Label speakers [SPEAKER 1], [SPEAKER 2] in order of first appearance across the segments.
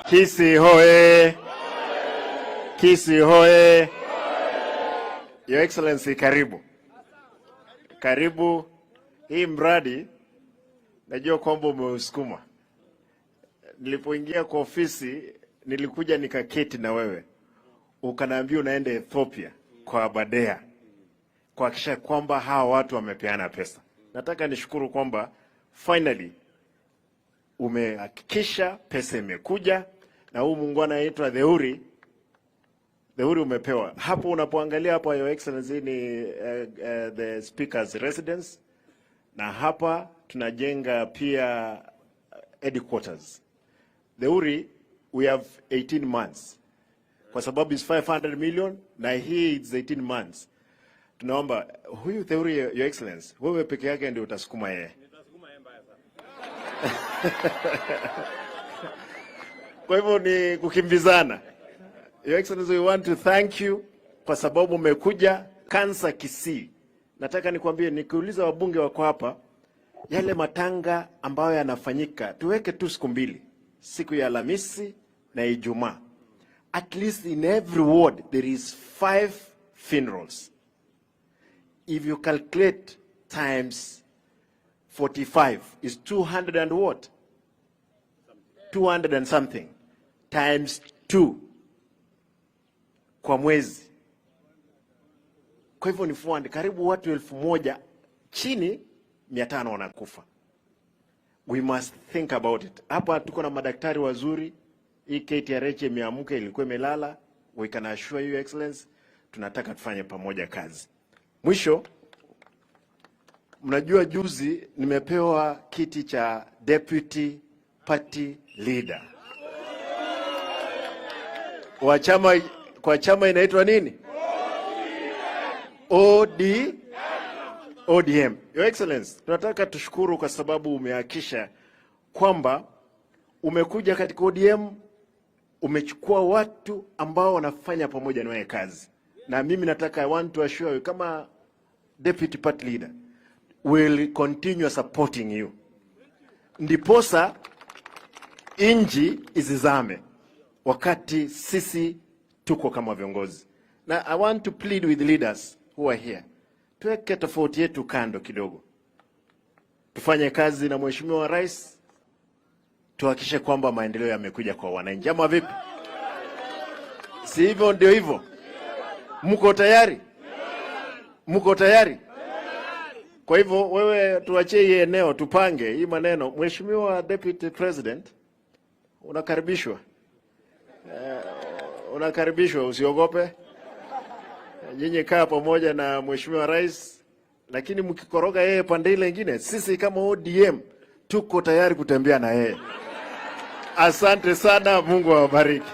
[SPEAKER 1] Kisii hoye! Kisii hoye! Your Excellency, karibu. Karibu. Hii mradi najua kwamba umeusukuma. Nilipoingia kwa ofisi nilikuja nikaketi na wewe. Ukaniambia unaenda Ethiopia kwa Aberdare kuhakikisha kwamba hawa watu wamepeana pesa. Nataka nishukuru kwamba finally umehakikisha pesa imekuja na huu muungano anaitwa Theuri umepewa. Hapo unapoangalia hapa, Your Excellency, ni the speaker's residence, na hapa tunajenga pia headquarters. Theuri we have 18 months kwa sababu is 500 million na hii is 18 months. Tunaomba huyu Theuri, Your Excellency, wewe peke yake ndio utasukuma yeye. Nitasukuma yeye mbaya sana. Kwa hivyo ni kukimbizana. Your Excellency, we want to thank you kwa sababu umekuja kansa Kisii. Nataka nikwambie, nikiuliza wabunge wako hapa, yale matanga ambayo yanafanyika tuweke tu siku mbili, siku ya Alhamisi na Ijumaa. At least in every ward there is 5 funerals. If you calculate times 45 is 200 and what? 200 and something times 2 kwa mwezi. Kwa hivyo ni 400, karibu watu 1000 chini 500 wanakufa. We must think about it. Hapa tuko na madaktari wazuri. Hii KTRH imeamka, ilikuwa imelala. We can assure you, Excellency, tunataka tufanye pamoja kazi. Mwisho, mnajua juzi nimepewa kiti cha Deputy Party Leader. Kwa chama inaitwa nini? ODM. Your Excellency, tunataka tushukuru kwa sababu umehakikisha kwamba umekuja katika ODM, umechukua watu ambao wanafanya pamoja na wewe kazi. Na mimi nataka, I want to assure you, kama Deputy Party Leader, will continue supporting you. Ndiposa inji isizame wakati sisi tuko kama viongozi. Na I want to plead with leaders who are here. Tuweke tofauti yetu kando kidogo. Tufanye kazi na Mheshimiwa Rais. Tuhakikishe kwamba maendeleo yamekuja kwa wananchi. Ama vipi? Si hivyo ndio hivyo? Mko tayari? Mko tayari? Kwa hivyo wewe tuachie hii eneo, tupange hii maneno. Mheshimiwa Deputy President, unakaribishwa. Unakaribishwa, usiogope. Nyinyi kaa pamoja na Mheshimiwa Rais, lakini mkikoroga yeye pande ile nyingine, sisi kama ODM tuko tayari kutembea na yeye. Asante sana, Mungu awabariki.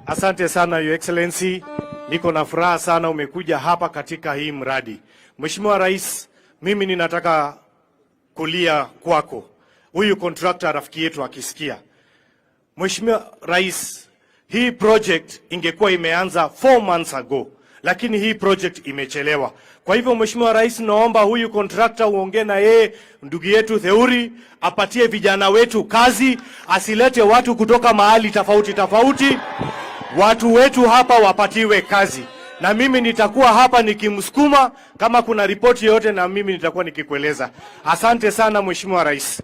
[SPEAKER 2] Asante sana, Your Excellency. Niko na furaha sana umekuja hapa katika hii mradi. Mheshimiwa Rais, mimi ninataka kulia kwako. Huyu contractor rafiki yetu akisikia. Mheshimiwa Rais, hii project ingekuwa imeanza 4 months ago, lakini hii project imechelewa. Kwa hivyo Mheshimiwa Rais, naomba huyu contractor uongee na yeye, ndugu yetu Theuri, apatie vijana wetu kazi, asilete watu kutoka mahali tofauti. Watu wetu hapa wapatiwe kazi. Na mimi nitakuwa hapa nikimsukuma, kama kuna ripoti yoyote na mimi nitakuwa nikikueleza. Asante sana Mheshimiwa Rais.